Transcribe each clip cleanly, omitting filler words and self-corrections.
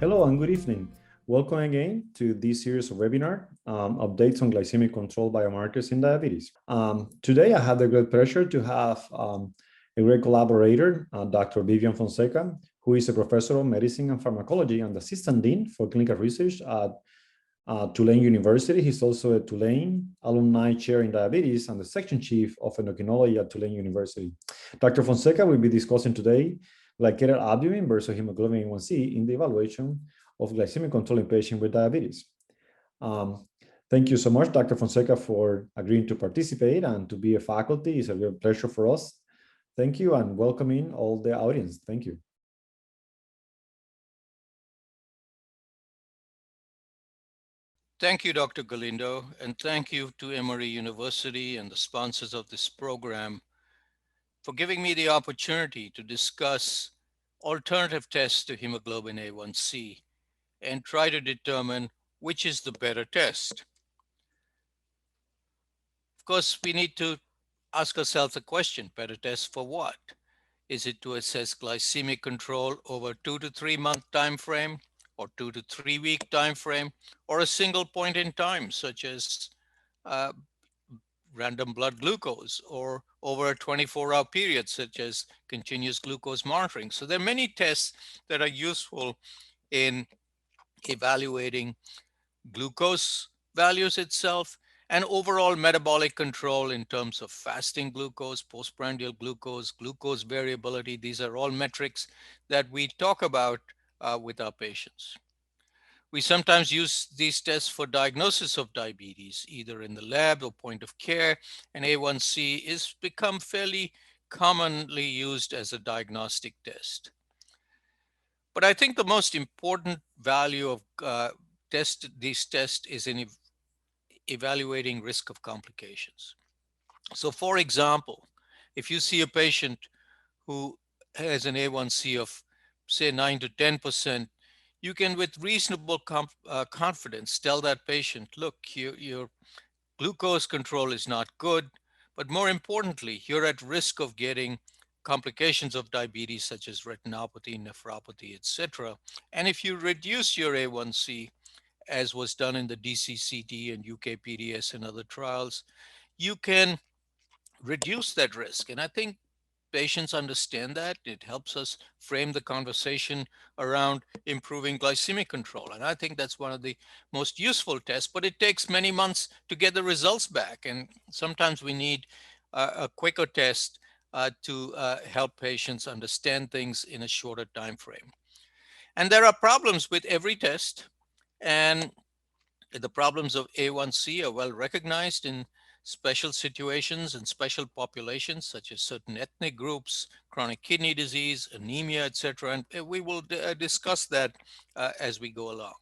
Hello and good evening. Welcome again to this series of webinar, updates on glycemic control biomarkers in diabetes. Today, I have the great pleasure to have a great collaborator, Dr. Vivian Fonseca, who is a professor of medicine and pharmacology and assistant dean for clinical research at Tulane University. He's also a Tulane alumni chair in diabetes and the section chief of endocrinology at Tulane University. Dr. Fonseca will be discussing today glycated albumin versus hemoglobin A1c in the evaluation of glycemic control in patients with diabetes. Thank you so much, Dr. Fonseca, for agreeing to participate and to be a faculty. It's a real pleasure for us. Thank you and welcoming all the audience. Thank you. Thank you, Dr. Galindo, and thank you to Emory University and the sponsors of this program for giving me the opportunity to discuss alternative tests to hemoglobin A1c and try to determine which is the better test. Of course, we need to ask ourselves a question, better test for what? Is it to assess glycemic control over 2 to 3 month time frame, or 2 to 3 week time frame, or a single point in time, such as uh, random blood glucose, or over a 24-hour period, such as continuous glucose monitoring? So there are many tests that are useful in evaluating glucose values itself and overall metabolic control in terms of fasting glucose, postprandial glucose, glucose variability. These are all metrics that we talk about with our patients. We sometimes use these tests for diagnosis of diabetes, either in the lab or point of care, and A1C is become fairly commonly used as a diagnostic test. But I think the most important value of these tests is in evaluating risk of complications. So for example, if you see a patient who has an A1C of say 9 to 10%, you can with reasonable confidence tell that patient, look, your glucose control is not good, but more importantly, you're at risk of getting complications of diabetes such as retinopathy, nephropathy, etc. And if you reduce your A1C, as was done in the DCCT and UKPDS and other trials, you can reduce that risk. And I think patients understand that. It helps us frame the conversation around improving glycemic control. And I think that's one of the most useful tests, but it takes many months to get the results back. And sometimes we need a quicker test to help patients understand things in a shorter time frame. And there are problems with every test. And the problems of A1C are well recognized in special situations and special populations, such as certain ethnic groups, chronic kidney disease, anemia, etc. And we will discuss that as we go along.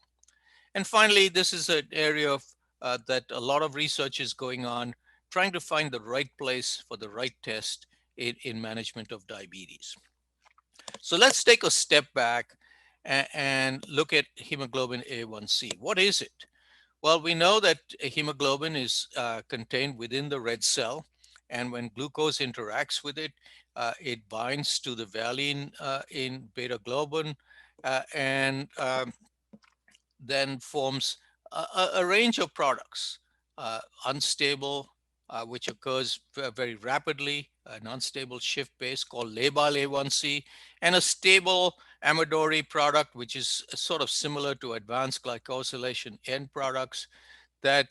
And finally, this is an area of, that a lot of research is going on, trying to find the right place for the right test in management of diabetes. So let's take a step back and look at hemoglobin A1c. What is it? Well, we know that hemoglobin is contained within the red cell, and when glucose interacts with it, it binds to the valine in beta globin and then forms a range of products, unstable, which occurs very rapidly, an unstable shift base called labile A1c, and a stable amidori product, which is sort of similar to advanced glycosylation end products that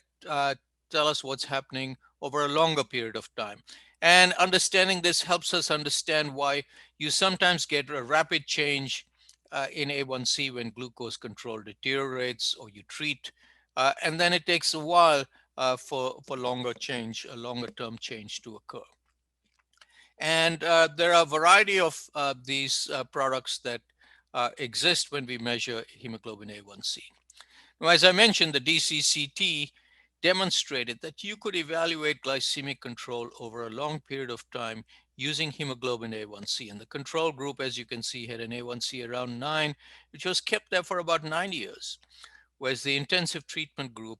tell us what's happening over a longer period of time. And understanding this helps us understand why you sometimes get a rapid change in A1C when glucose control deteriorates or you treat, and then it takes a while for longer change, a longer term change to occur. And there are a variety of these products that exist when we measure hemoglobin A1C. Now, as I mentioned, the DCCT demonstrated that you could evaluate glycemic control over a long period of time using hemoglobin A1C. And the control group, as you can see, had an A1C around 9, which was kept there for about 9 years. Whereas the intensive treatment group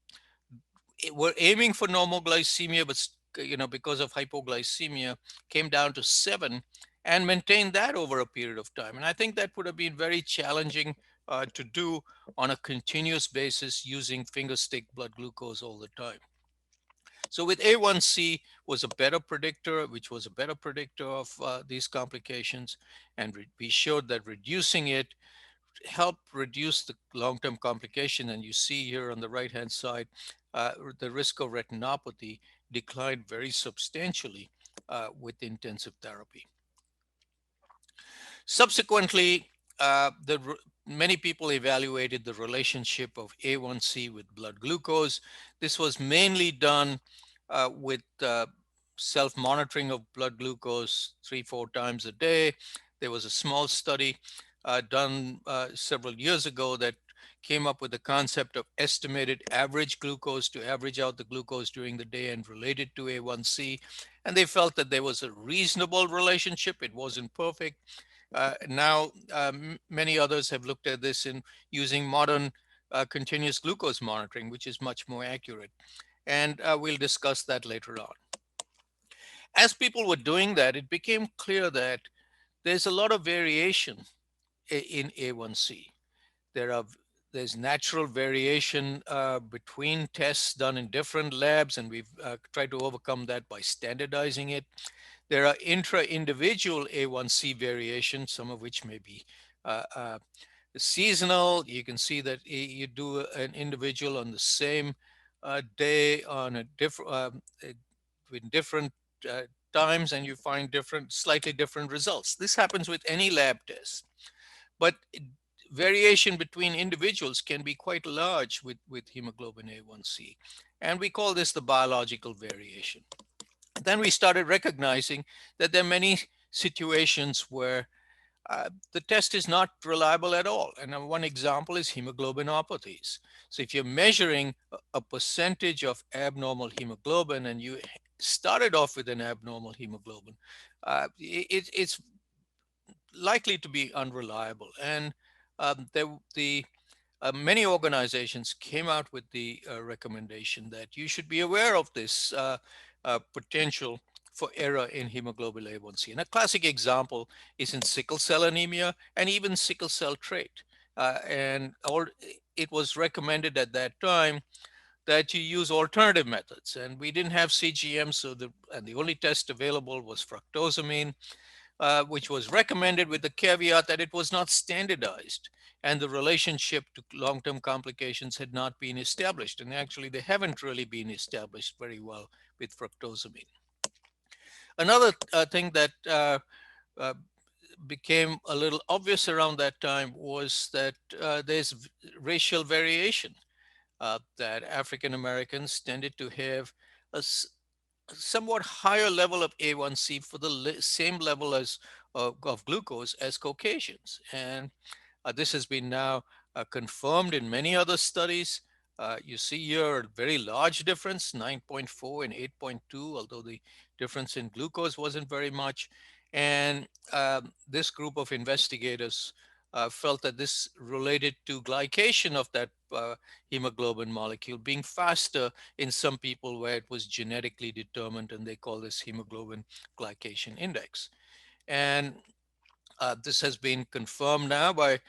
were aiming for normal glycemia, but because of hypoglycemia, came down to 7 and maintained that over a period of time. And I think that would have been very challenging to do on a continuous basis using finger stick blood glucose all the time. So with A1C was a better predictor, which was a better predictor of these complications. And we showed that reducing it helped reduce the long-term complication. And you see here on the right-hand side, the risk of retinopathy declined very substantially with intensive therapy. Subsequently, many people evaluated the relationship of A1C with blood glucose. This was mainly done with self-monitoring of blood glucose 3-4 times a day. There was a small study done several years ago that came up with the concept of estimated average glucose to average out the glucose during the day and related to A1C. And they felt that there was a reasonable relationship. It wasn't perfect. Now, many others have looked at this in using modern continuous glucose monitoring, which is much more accurate. And we'll discuss that later on. As people were doing that, it became clear that there's a lot of variation in A1C. There are there's natural variation between tests done in different labs, and we've tried to overcome that by standardizing it. There are intra-individual A1C variations, some of which may be seasonal. You can see that you do an individual on the same day on a different with different uh, times, and you find slightly different results. This happens with any lab test, but variation between individuals can be quite large with hemoglobin A1C, and we call this the biological variation. Then we started recognizing that there are many situations where the test is not reliable at all. And one example is hemoglobinopathies. So if you're measuring a percentage of abnormal hemoglobin and you started off with an abnormal hemoglobin, it's likely to be unreliable. And many organizations came out with the recommendation that you should be aware of this potential for error in hemoglobin A1C. And a classic example is in sickle cell anemia and even sickle cell trait. It was recommended at that time that you use alternative methods. And we didn't have CGM, and the only test available was fructoamine, which was recommended with the caveat that it was not standardized and the relationship to long-term complications had not been established. And actually, they haven't really been established very well with fructosamine. Another thing that uh, became a little obvious around that time was that there's racial variation, that African Americans tended to have a somewhat higher level of A1C for the same level of glucose as Caucasians. And this has been now confirmed in many other studies. You see here a very large difference, 9.4 and 8.2, although the difference in glucose wasn't very much. And this group of investigators felt that this related to glycation of that hemoglobin molecule being faster in some people where it was genetically determined, and they call this hemoglobin glycation index. And this has been confirmed now by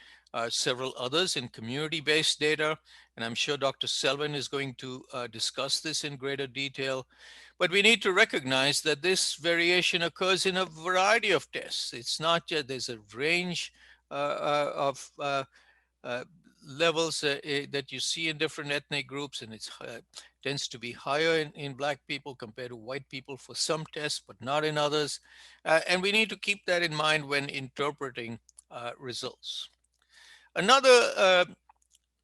several others in community-based data, and I'm sure Dr. Selvin is going to discuss this in greater detail. But we need to recognize that this variation occurs in a variety of tests. It's not just, there's a range of uh, levels that you see in different ethnic groups, and it tends to be higher in Black people compared to white people for some tests, but not in others. And we need to keep that in mind when interpreting results. Another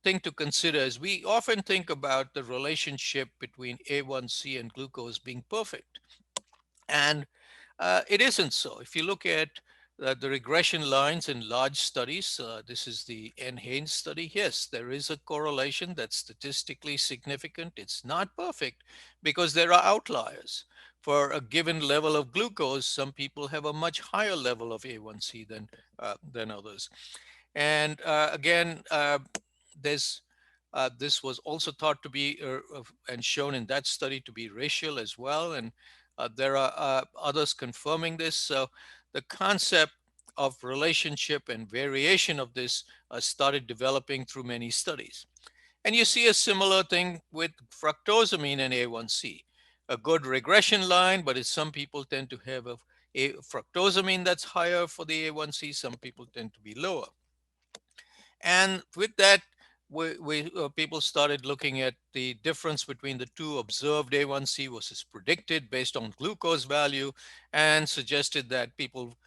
thing to consider is we often think about the relationship between A1C and glucose being perfect. And it isn't so. If you look at the regression lines in large studies, this is the N. Haynes study. Yes, there is a correlation that's statistically significant. It's not perfect because there are outliers. For a given level of glucose, some people have a much higher level of A1C than others. And again, there's this was also thought to be and shown in that study to be racial as well. And there are others confirming this. So the concept of relationship and variation of this started developing through many studies. And you see a similar thing with fructosamine and A1C. A good regression line, but some people tend to have a fructosamine that's higher for the A1C, some people tend to be lower. And with that, people started looking at the difference between the two observed A1C versus predicted based on glucose value, and suggested that people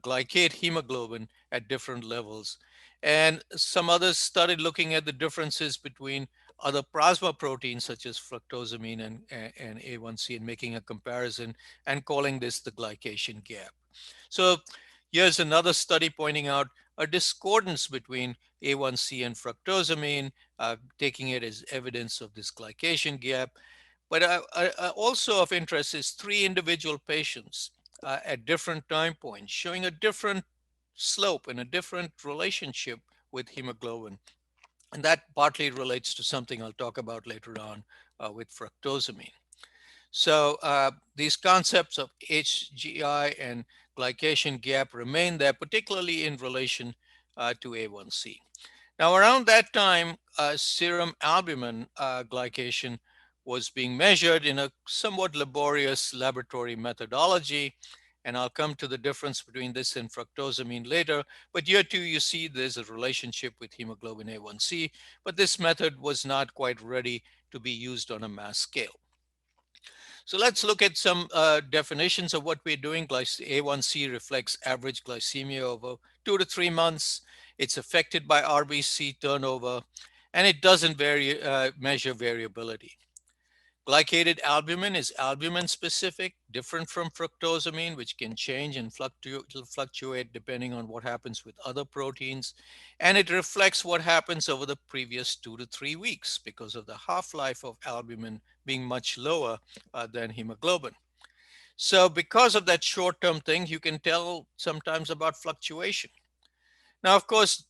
glycate hemoglobin at different levels. And some others started looking at the differences between other plasma proteins such as fructosamine and A1C, and making a comparison and calling this the glycation gap. So here's another study pointing out a discordance between A1C and fructosamine, taking it as evidence of this glycation gap. But also of interest is three individual patients at different time points showing a different slope and a different relationship with hemoglobin. And that partly relates to something I'll talk about later on with fructosamine. So these concepts of HGI and glycation gap remain there, particularly in relation to A1C. Now, around that time, serum albumin glycation was being measured in a somewhat laborious laboratory methodology. And I'll come to the difference between this and fructosamine later. But here too, you see there's a relationship with hemoglobin A1C, but this method was not quite ready to be used on a mass scale. So let's look at some definitions of what we're doing. A1C reflects average glycemia over 2 to 3 months. It's affected by RBC turnover, and it doesn't measure variability. Glycated albumin is albumin specific, different from fructosamine, which can change and fluctuate depending on what happens with other proteins. And it reflects what happens over the previous 2 to 3 weeks because of the half-life of albumin being much lower than hemoglobin. So because of that short-term thing, you can tell sometimes about fluctuation. Now, of course,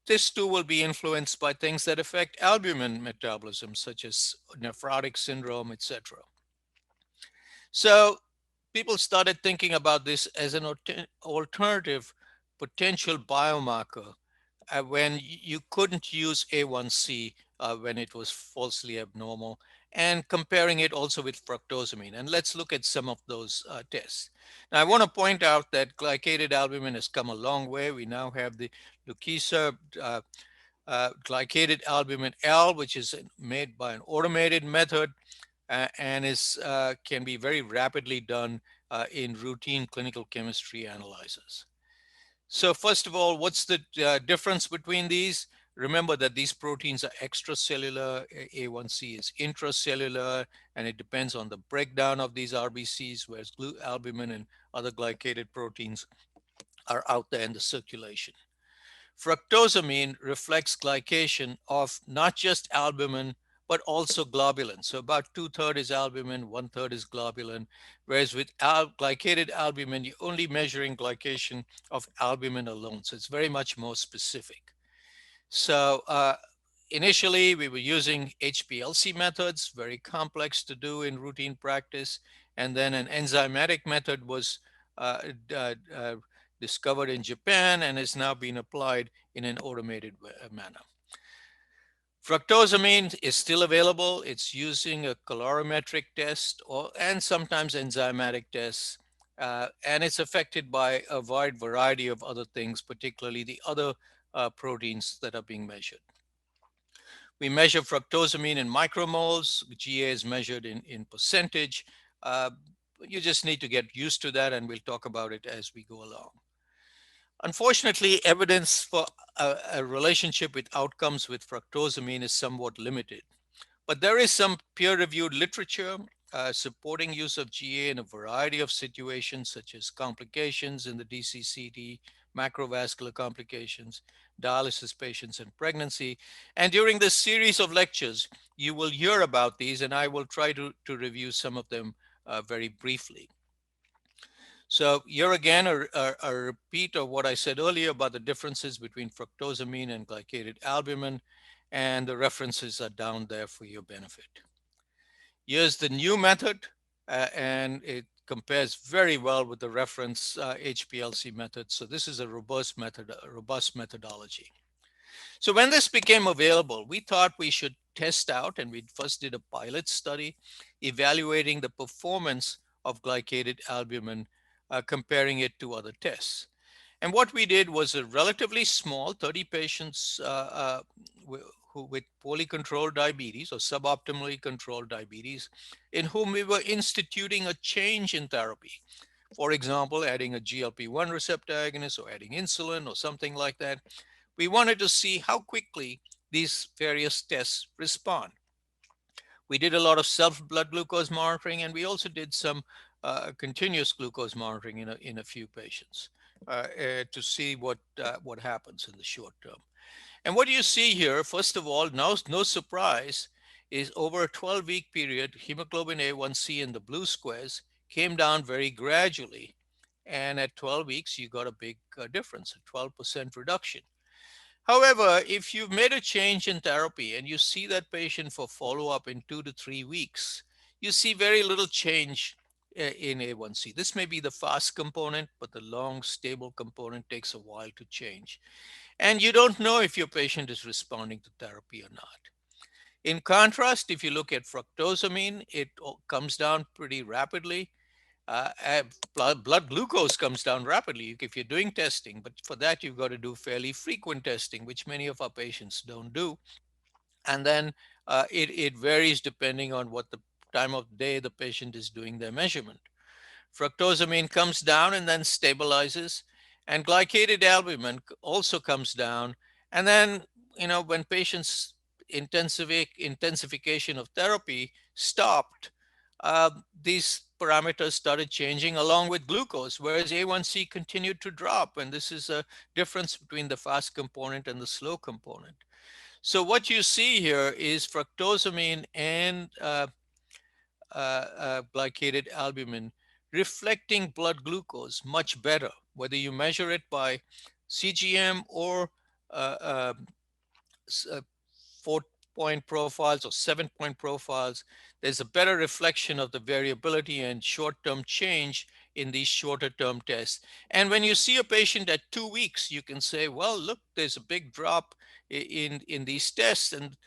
this too will be influenced by things that affect albumin metabolism, such as nephrotic syndrome, etc. So people started thinking about this as an alternative potential biomarker when you couldn't use A1C when it was falsely abnormal, and comparing it also with fructosamine. And let's look at some of those tests. Now, I want to point out that glycated albumin has come a long way. We now have the Lucisa glycated albumin L, which is made by an automated method and can be very rapidly done in routine clinical chemistry analyzers. So first of all, what's the difference between these? Remember that these proteins are extracellular, A1C is intracellular, and it depends on the breakdown of these RBCs, whereas albumin and other glycated proteins are out there in the circulation. Fructosamine reflects glycation of not just albumin, but also globulin. So about 2/3 is albumin, 1/3 is globulin. Whereas with glycated albumin, you're only measuring glycation of albumin alone. So it's very much more specific. So initially, we were using HPLC methods, very complex to do in routine practice. And then an enzymatic method was uh, uh, uh, discovered in Japan and is now being applied in an automated manner. Fructosamine is still available. It's using a calorimetric test and sometimes enzymatic tests. And it's affected by a wide variety of other things, particularly the other proteins that are being measured. We measure fructosamine in micromoles. GA is measured in percentage. Uh, you just need to get used to that, and we'll talk about it as we go along. Unfortunately, evidence for a relationship with outcomes with fructosamine is somewhat limited. But there is some peer-reviewed literature supporting use of GA in a variety of situations, such as complications in the DCCT, macrovascular complications, dialysis patients, and pregnancy. And during this series of lectures, you will hear about these, and I will try to review some of them very briefly. So here again, a repeat of what I said earlier about the differences between fructosamine and glycated albumin, and the references are down there for your benefit. Here's the new method, and compares very well with the reference HPLC method. So this is a robust methodology. So when this became available, we thought we should test out, and we first did a pilot study evaluating the performance of glycated albumin, comparing it to other tests. And what we did was a relatively small 30 patients with poorly controlled diabetes or suboptimally controlled diabetes, in whom we were instituting a change in therapy. For example, adding a GLP-1 receptor agonist or adding insulin or something like that. We wanted to see how quickly these various tests respond. We did a lot of self blood glucose monitoring, and we also did some continuous glucose monitoring in a few patients to see what happens in the short term. And what you see here, first of all, no surprise, is over a 12-week period, hemoglobin A1c in the blue squares came down very gradually. And at 12 weeks, you got a big difference, a 12% reduction. However, if you've made a change in therapy and you see that patient for follow-up in 2 to 3 weeks, you see very little change in A1C. This may be the fast component, but the long, stable component takes a while to change. And you don't know if your patient is responding to therapy or not. In contrast, if you look at fructosamine, it comes down pretty rapidly. Blood glucose comes down rapidly if you're doing testing, but for that you've got to do fairly frequent testing, which many of our patients don't do. And then it varies depending on what the time of day the patient is doing their measurement. Fructosamine comes down and then stabilizes, and glycated albumin also comes down. And then, when patients intensification of therapy stopped, these parameters started changing along with glucose, whereas A1C continued to drop. And this is a difference between the fast component and the slow component. So what you see here is fructosamine and glycated albumin reflecting blood glucose much better, whether you measure it by CGM or uh, uh, 4-point profiles or 7-point profiles. There's a better reflection of the variability and short-term change in these shorter-term tests. And when you see a patient at 2 weeks, you can say, well, look, there's a big drop in these tests. And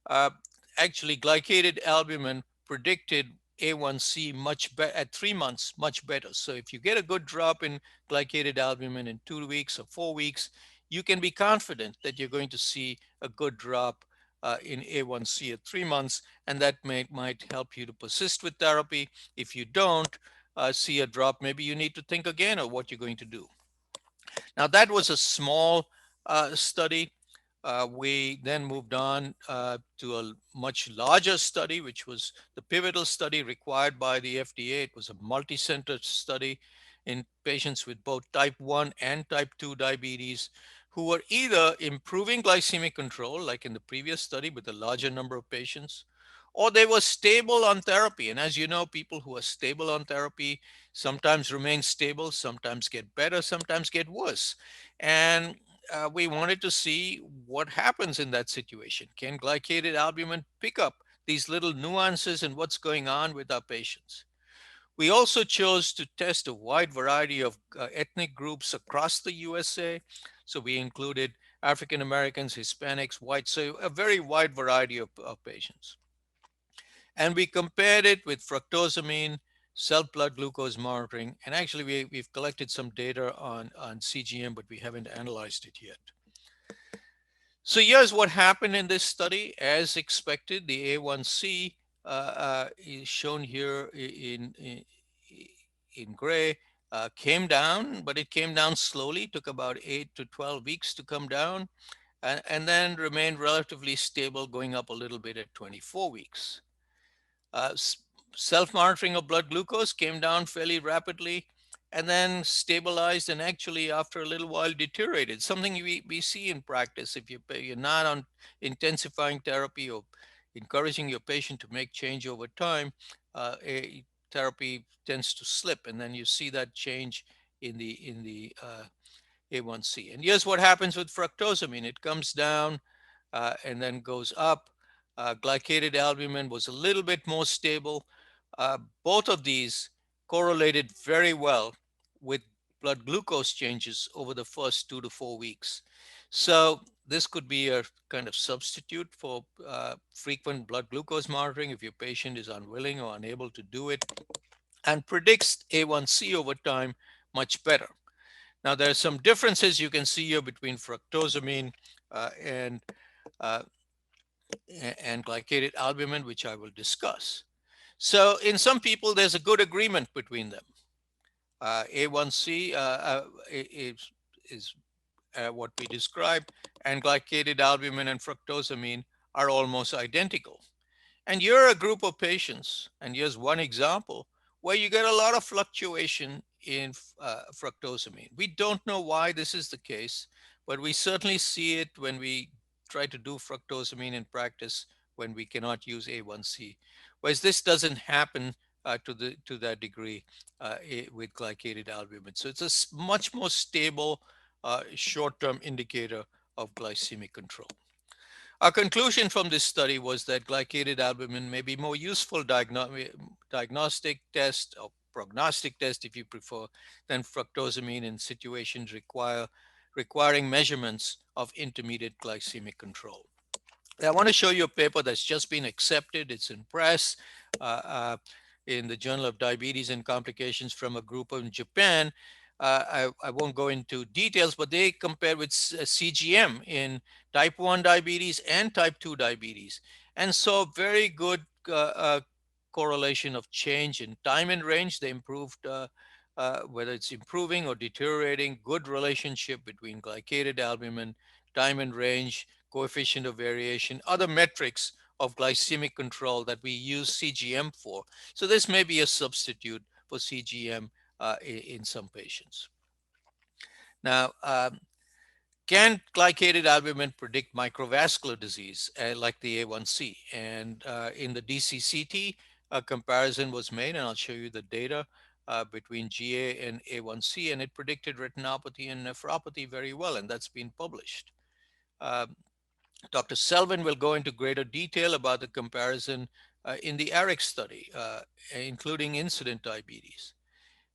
uh, actually, glycated albumin predicted A1C much better at 3 months, much better. So if you get a good drop in glycated albumin in 2 weeks or 4 weeks, you can be confident that you're going to see a good drop in A1C at 3 months, and that might help you to persist with therapy. If you don't see a drop, maybe you need to think again of what you're going to do. Now, that was a small study. We then moved on to a much larger study, which was the pivotal study required by the FDA. It was a multi-center study in patients with both type 1 and type 2 diabetes who were either improving glycemic control, like in the previous study with a larger number of patients, or they were stable on therapy. And as you know, people who are stable on therapy sometimes remain stable, sometimes get better, sometimes get worse. And we wanted to see what happens in that situation. Can glycated albumin pick up these little nuances in what's going on with our patients? We also chose to test a wide variety of ethnic groups across the USA. So we included African Americans, Hispanics, whites, so a very wide variety of patients. And we compared it with fructosamine, self blood glucose monitoring. And actually, we've collected some data on CGM, but we haven't analyzed it yet. So here's what happened in this study. As expected, the A1C is shown here in gray, came down, but it came down slowly, took about 8 to 12 weeks to come down, and then remained relatively stable, going up a little bit at 24 weeks. Uh, Self-monitoring of blood glucose came down fairly rapidly and then stabilized, and actually after a little while deteriorated, something we see in practice. If you're not on intensifying therapy or encouraging your patient to make change over time, therapy tends to slip, and then you see that change in the A1C. And here's what happens with fructosamine. It comes down and then goes up. Glycated albumin was a little bit more stable. Both of these correlated very well with blood glucose changes over the first 2 to 4 weeks. So this could be a kind of substitute for frequent blood glucose monitoring if your patient is unwilling or unable to do it, and predicts A1C over time much better. Now, there are some differences you can see here between fructosamine uh, and, uh, and glycated albumin, which I will discuss. So in some people, there's a good agreement between them. A1C is what we described, and glycated albumin and fructosamine are almost identical. And you're a group of patients, and here's one example where you get a lot of fluctuation in fructosamine. We don't know why this is the case, but we certainly see it when we try to do fructosamine in practice when we cannot use A1C. Whereas this doesn't happen to that degree with glycated albumin. So it's a much more stable short-term indicator of glycemic control. Our conclusion from this study was that glycated albumin may be more useful diagnostic test or prognostic test, if you prefer, than fructosamine in situations requiring measurements of intermediate glycemic control. I want to show you a paper that's just been accepted. It's in press uh, uh, in the Journal of Diabetes and Complications from a group in Japan. I won't go into details, but they compared with CGM in type 1 diabetes and type 2 diabetes and saw very good correlation of change in time and range. They improved, whether it's improving or deteriorating, good relationship between glycated albumin, time and range, coefficient of variation, other metrics of glycemic control that we use CGM for. So this may be a substitute for CGM in some patients. Now, can glycated albumin predict microvascular disease like the A1C? And in the DCCT, a comparison was made, and I'll show you the data between GA and A1C, and it predicted retinopathy and nephropathy very well, and that's been published. Uh, Dr. Selvin will go into greater detail about the comparison in the ARIC study, including incident diabetes.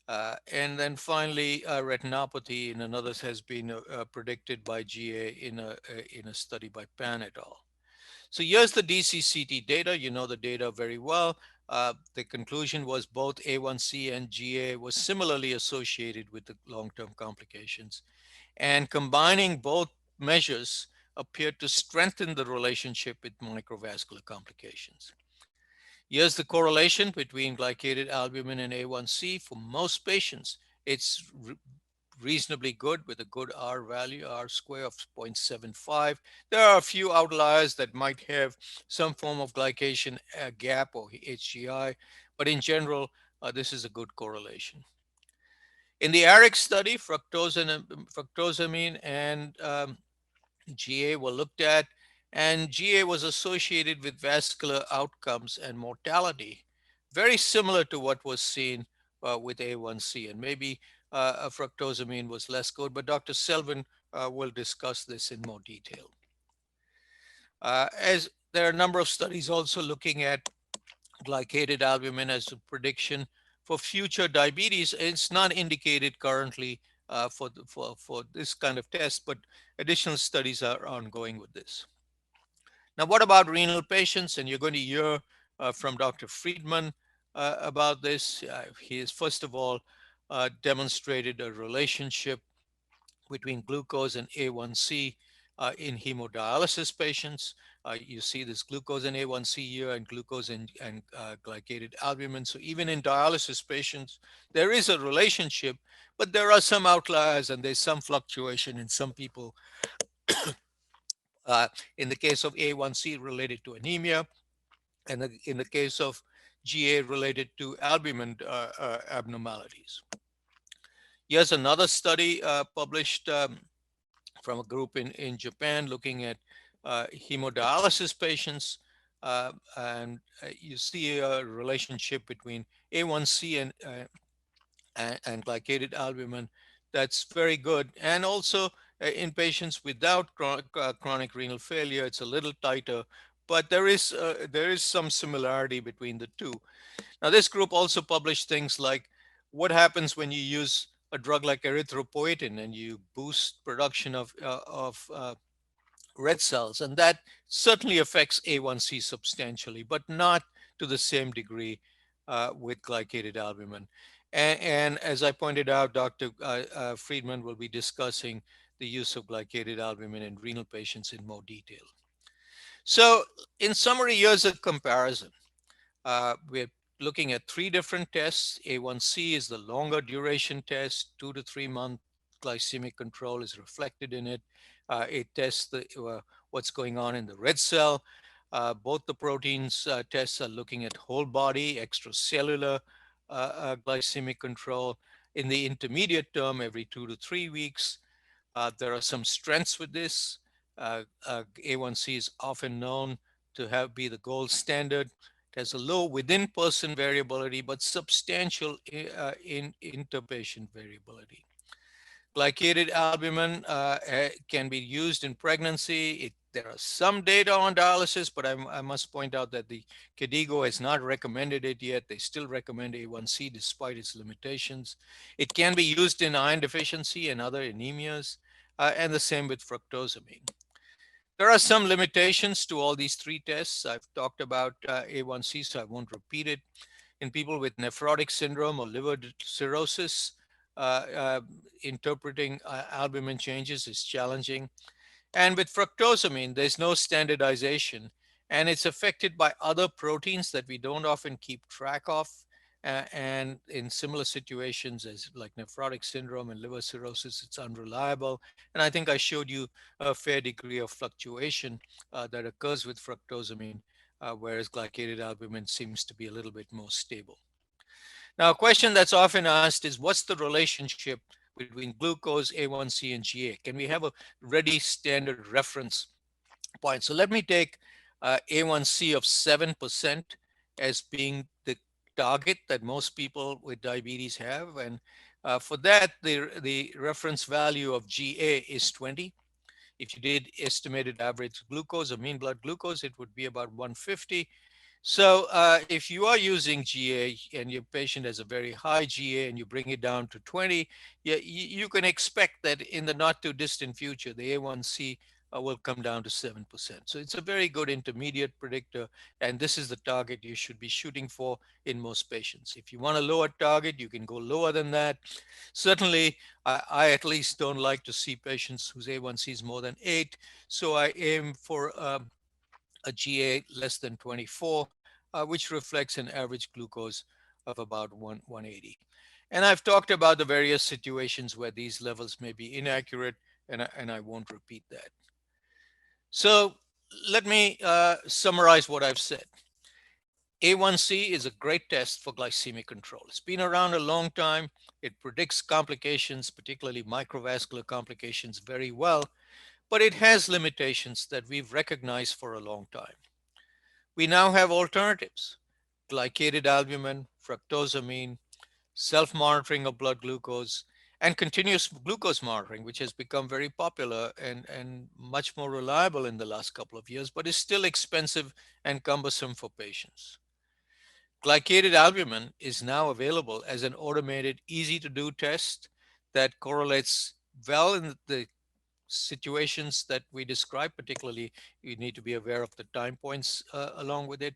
And then finally, retinopathy in another has been predicted by GA in a study by Pan et al. So here's the DCCT data. You know the data very well. The conclusion was both A1C and GA was similarly associated with the long-term complications. And combining both measures appeared to strengthen the relationship with microvascular complications. Here's the correlation between glycated albumin and A1C. For most patients, it's reasonably good with a good R value, R square of 0.75. There are a few outliers that might have some form of glycation gap or HGI, but in general, this is a good correlation. In the ARIC study, fructosamine and GA were looked at, and GA was associated with vascular outcomes and mortality, very similar to what was seen with A1C. And maybe fructosamine was less good, but Dr. Selvin will discuss this in more detail. As there are a number of studies also looking at glycated albumin as a prediction for future diabetes. It's not indicated currently for this kind of test, but additional studies are ongoing with this. Now, what about renal patients? And you're going to hear from Dr. Friedman about this. He has, first of all, demonstrated a relationship between glucose and A1C in hemodialysis patients. You see this glucose and A1C here and glucose and glycated albumin. So even in dialysis patients, there is a relationship, but there are some outliers and there's some fluctuation in some people. In the case of A1C related to anemia, and in the case of GA related to albumin abnormalities. Here's another study published from a group in Japan looking at hemodialysis patients. And you see a relationship between A1C and glycated albumin that's very good. And also in patients without chronic renal failure, it's a little tighter, but there is some similarity between the two. Now, this group also published things like what happens when you use a drug like erythropoietin and you boost production of red cells, and that certainly affects A1C substantially, but not to the same degree with glycated albumin. And as I pointed out, Dr. Friedman will be discussing the use of glycated albumin in renal patients in more detail. So in summary, here's a comparison. We're looking at three different tests. A1C is the longer duration test, 2 to 3 month glycemic control is reflected in it. It tests what's going on in the red cell. Both the proteins tests are looking at whole body, extracellular glycemic control. In the intermediate term, every 2 to 3 weeks. There are some strengths with this. A1C is often known to be the gold standard. It has a low within person variability, but substantial in interpatient variability. Glycated albumin can be used in pregnancy. There are some data on dialysis, but I must point out that the KDIGO has not recommended it yet. They still recommend A1C despite its limitations. It can be used in iron deficiency and other anemias, and the same with fructosamine. There are some limitations to all these three tests. I've talked about A1C, so I won't repeat it. In people with nephrotic syndrome or liver cirrhosis, uh, uh, interpreting albumin changes is challenging. And with fructosamine, there's no standardization, and it's affected by other proteins that we don't often keep track of. And in similar situations as like nephrotic syndrome and liver cirrhosis, it's unreliable. And I think I showed you a fair degree of fluctuation that occurs with fructosamine, whereas glycated albumin seems to be a little bit more stable. Now, a question that's often asked is what's the relationship between glucose, A1C, and GA? Can we have a ready standard reference point? So let me take A1C of 7% as being the target that most people with diabetes have. And for that, the reference value of GA is 20. If you did estimated average glucose or mean blood glucose, it would be about 150. So if you are using GA and your patient has a very high GA and you bring it down to 20, you can expect that in the not too distant future, the A1C will come down to 7%. So it's a very good intermediate predictor. And this is the target you should be shooting for in most patients. If you want a lower target, you can go lower than that. Certainly, I at least don't like to see patients whose A1C is more than 8. So I aim for a GA less than 24, which reflects an average glucose of about 180. And I've talked about the various situations where these levels may be inaccurate, and I won't repeat that. So let me summarize what I've said. A1C is a great test for glycemic control. It's been around a long time. It predicts complications, particularly microvascular complications, very well, but it has limitations that we've recognized for a long time. We now have alternatives: glycated albumin, fructosamine, self-monitoring of blood glucose, and continuous glucose monitoring, which has become very popular and much more reliable in the last couple of years, but is still expensive and cumbersome for patients. Glycated albumin is now available as an automated, easy to do test that correlates well in the situations that we describe. Particularly, you need to be aware of the time points along with it.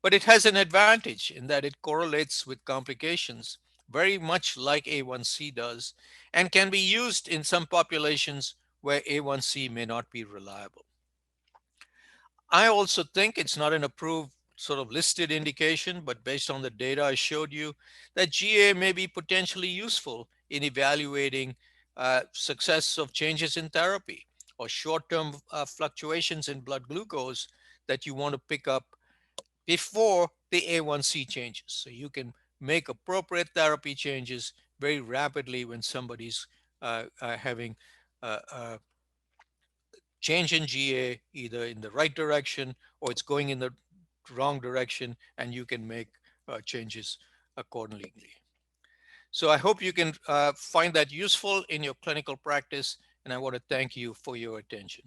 But it has an advantage in that it correlates with complications very much like A1C does, and can be used in some populations where A1C may not be reliable. I also think it's not an approved sort of listed indication, but based on the data I showed you, that GA may be potentially useful in evaluating success of changes in therapy or short-term fluctuations in blood glucose that you want to pick up before the A1C changes. So you can make appropriate therapy changes very rapidly when somebody's having a change in GA either in the right direction or it's going in the wrong direction, and you can make changes accordingly. So I hope you can find that useful in your clinical practice, and I want to thank you for your attention.